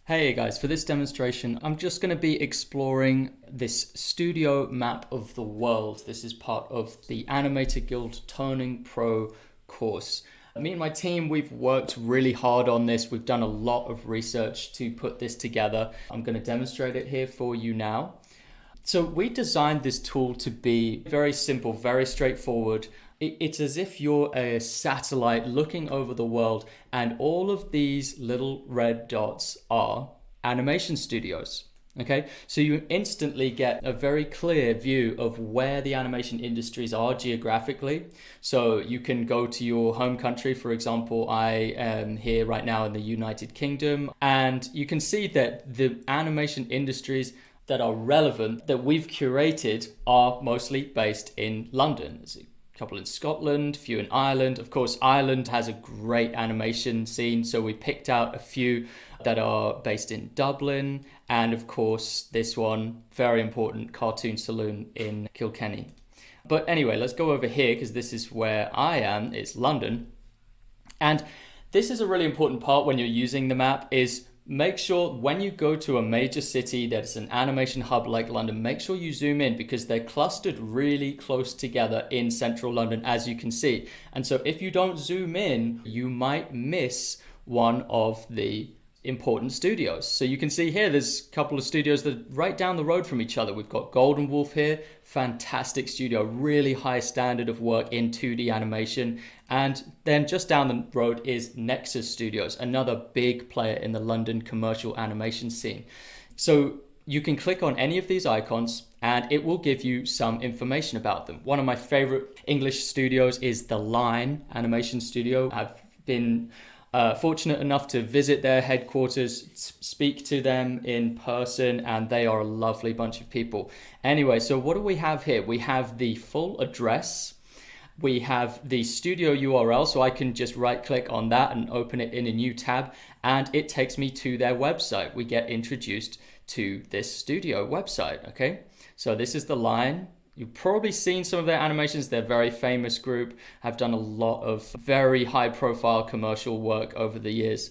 Hey guys, for this demonstration, I'm just going to be exploring this studio map of the world. This is part of the Animator Guild Turning Pro course. Me and my team, we've worked really hard on this. We've done a lot of research to put this together. I'm going to demonstrate it here for you now. So we designed this tool to be very simple, very straightforward. It's as if you're a satellite looking over the world, and all of these little red dots are animation studios. Okay, so you instantly get a very clear view of where the animation industries are geographically. So you can go to your home country. For example, I am here right now in the United Kingdom, and you can see that the animation industries that are relevant that we've curated are mostly based in London. There's a couple in Scotland, a few in Ireland. Of course, Ireland has a great animation scene, so we picked out a few that are based in Dublin, and of course this one, very important, Cartoon Saloon in Kilkenny. But anyway, let's go over here because this is where I am. It's London. And this is a really important part when you're using the map is make sure when you go to a major city that's an animation hub like London, make sure you zoom in because they're clustered really close together in central London, as you can see. And so if you don't zoom in, you might miss one of the important studios. So you can see here there's a couple of studios that are right down the road from each other. We've got Golden Wolf here, fantastic studio, really high standard of work in 2D animation. And then just down the road is Nexus Studios, another big player in the London commercial animation scene. So you can click on any of these icons and it will give you some information about them. One of my favorite English studios is The Line Animation Studio. I've been fortunate enough to visit their headquarters, speak to them in person, and they are a lovely bunch of people. Anyway, so what do we have here? We have the full address. We have the studio URL, so I can just right click on that and open it in a new tab, and it takes me to their website. We get introduced to this studio website, okay? So this is The Line. You've probably seen some of their animations. They're a very famous group, have done a lot of very high profile commercial work over the years,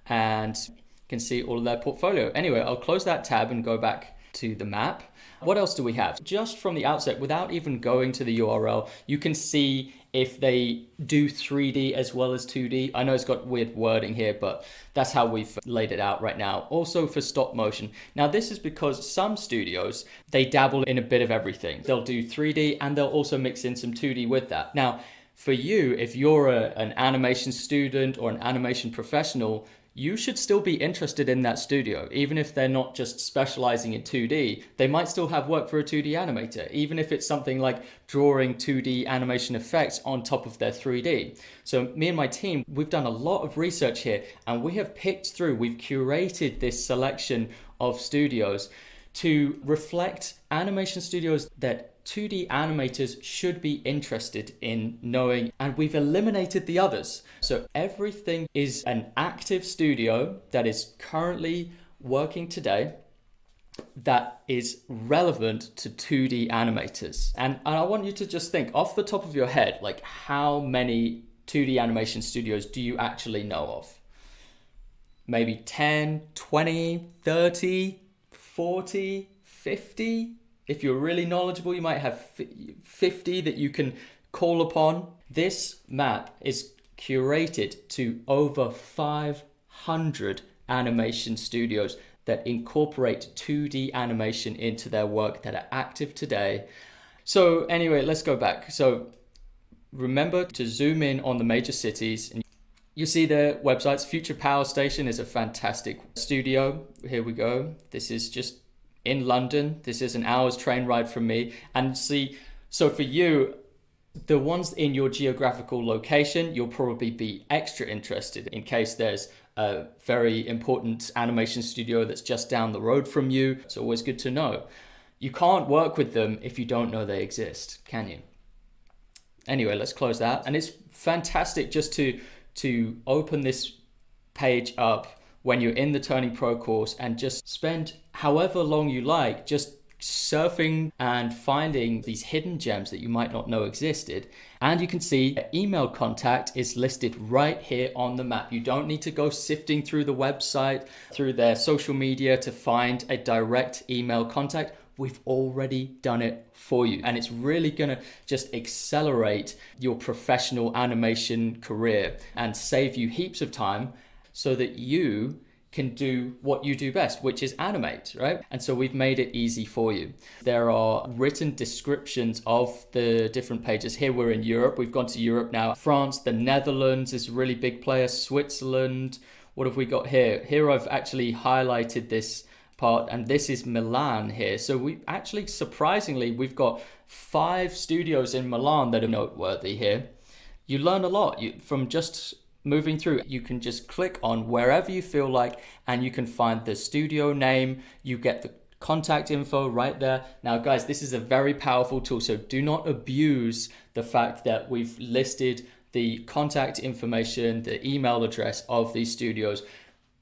and you can see all of their portfolio. Anyway, I'll close that tab and go back to the map. What else do we have? Just from the outset, without even going to the URL, you can see if they do 3D as well as 2D. I know it's got weird wording here, but that's how we've laid it out right now. Also for stop motion. Now this is because some studios, they dabble in a bit of everything. They'll do 3D and they'll also mix in some 2D with that. Now, for you, if you're an animation student or an animation professional, you should still be interested in that studio. Even if they're not just specializing in 2D, they might still have work for a 2D animator, even if it's something like drawing 2D animation effects on top of their 3D. So me and my team, we've done a lot of research here, and we have picked through, we've curated this selection of studios to reflect animation studios that 2D animators should be interested in knowing, and we've eliminated the others. So everything is an active studio that is currently working today that is relevant to 2D animators. And I want you to just think off the top of your head, like how many 2D animation studios do you actually know of? Maybe 10, 20, 30, 40, 50? If you're really knowledgeable, you might have 50 that you can call upon. This map is curated to over 500 animation studios that incorporate 2D animation into their work that are active today. So anyway, let's go back. So remember to zoom in on the major cities. And you see their websites. Future Power Station is a fantastic studio. Here we go. This is just in London. This is an hour's train ride from me. And see, so for you, the ones in your geographical location, you'll probably be extra interested in case there's a very important animation studio that's just down the road from you. It's always good to know. You can't work with them if you don't know they exist, can you? Anyway, let's close that. And it's fantastic just to open this page up when you're in the Turning Pro course and just spend however long you like just surfing and finding these hidden gems that you might not know existed. And you can see email contact is listed right here on the map. You don't need to go sifting through the website, through their social media to find a direct email contact. We've already done it for you. And it's really gonna just accelerate your professional animation career and save you heaps of time so that you can do what you do best, which is animate, right? And so we've made it easy for you. There are written descriptions of the different pages. Here we're in Europe. We've gone to Europe now. France, the Netherlands is a really big player. Switzerland. What have we got here? Here I've actually highlighted this part, and this is Milan here. So we actually, surprisingly, we've got 5 studios in Milan that are noteworthy here. You learn a lot from just moving through. You can just click on wherever you feel like, and you can find the studio name. You get the contact info right there. Now, guys, this is a very powerful tool, so do not abuse the fact that we've listed the contact information, the email address of these studios.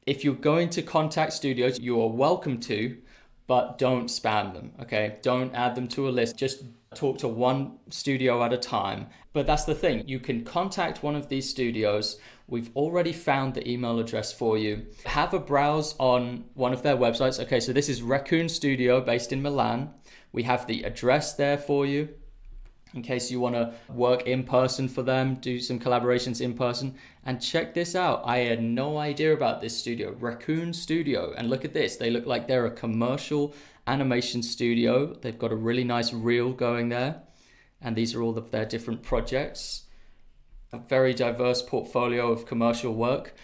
If you're going to contact studios, you are welcome to, but don't spam them, okay? Don't add them to a list. Just talk to one studio at a time. But that's the thing. You can contact one of these studios. We've already found the email address for you. Have a browse on one of their websites. Okay, so this is Raccoon Studio based in Milan. We have the address there for you in case you want to work in person for them, do some collaborations in person. And check this out. I had no idea about this studio, Raccoon Studio. And look at this. They look like they're a commercial animation studio. They've got a really nice reel going there. And these are all of their different projects. A very diverse portfolio of commercial work.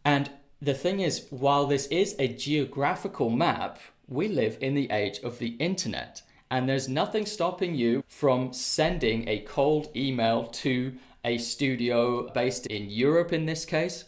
And the thing is, while this is a geographical map, we live in the age of the internet. And there's nothing stopping you from sending a cold email to a studio based in Europe in this case,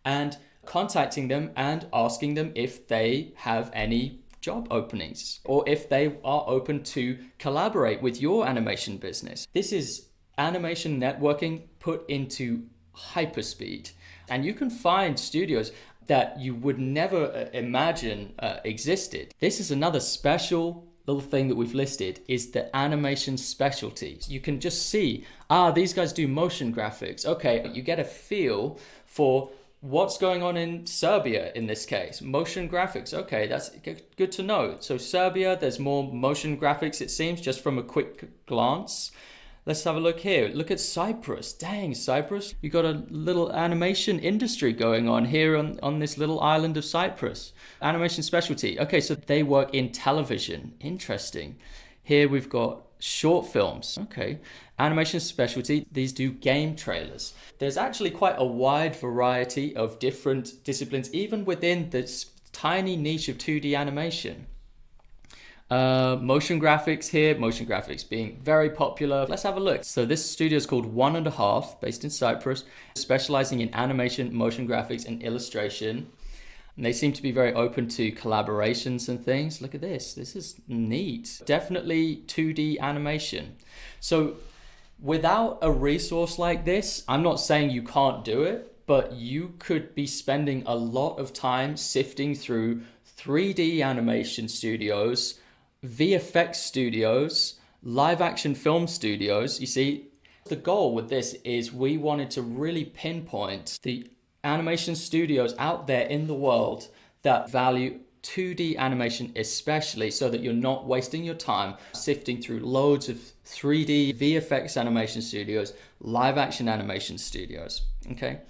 and contacting them and asking them if they have any job openings or if they are open to collaborate with your animation business. This is animation networking put into hyperspeed, and you can find studios that you would never imagine existed. This is another special little thing that we've listed, is the animation specialties. You can just see, these guys do motion graphics. Okay, you get a feel for what's going on in Serbia in this case. Motion graphics, okay, that's good to know. So Serbia, there's more motion graphics, it seems, just from a quick glance. Let's have a look here. Look at Cyprus. Dang, Cyprus. You got a little animation industry going on here on this little island of Cyprus. Animation specialty. Okay, so they work in television. Interesting. Here we've got short films. Okay. Animation specialty. These do game trailers. There's actually quite a wide variety of different disciplines, even within this tiny niche of 2D animation. Motion graphics here, motion graphics being very popular. Let's have a look. So this studio is called 1.5, based in Cyprus, specializing in animation, motion graphics, and illustration. And they seem to be very open to collaborations and things. Look at this. This is neat. Definitely 2D animation. So without a resource like this, I'm not saying you can't do it, but you could be spending a lot of time sifting through 3D animation studios, VFX studios, live action film studios. You see, the goal with this is we wanted to really pinpoint the animation studios out there in the world that value 2D animation especially, so that you're not wasting your time sifting through loads of 3D VFX animation studios, live action animation studios. Okay,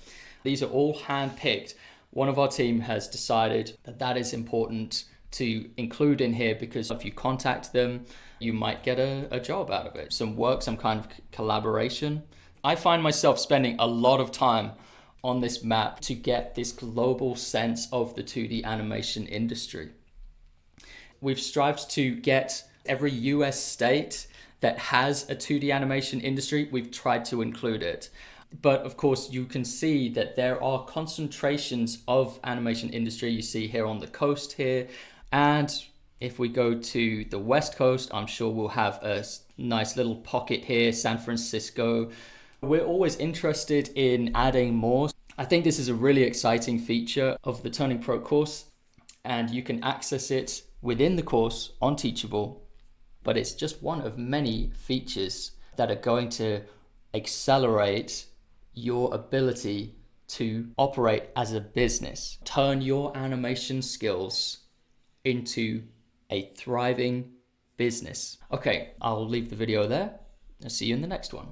these are all hand-picked. One of our team has decided that is important to include in here, because if you contact them, you might get a job out of it, some work, some kind of collaboration. I find myself spending a lot of time on this map to get this global sense of the 2D animation industry. We've strived to get every US state that has a 2D animation industry, we've tried to include it. But of course, you can see that there are concentrations of animation industry. You see here on the coast here. And if we go to the West Coast, I'm sure we'll have a nice little pocket here, San Francisco. We're always interested in adding more. I think this is a really exciting feature of the Turning Pro course, and you can access it within the course on Teachable, but it's just one of many features that are going to accelerate your ability to operate as a business, turn your animation skills into a thriving business. Okay, I'll leave the video there. I'll see you in the next one.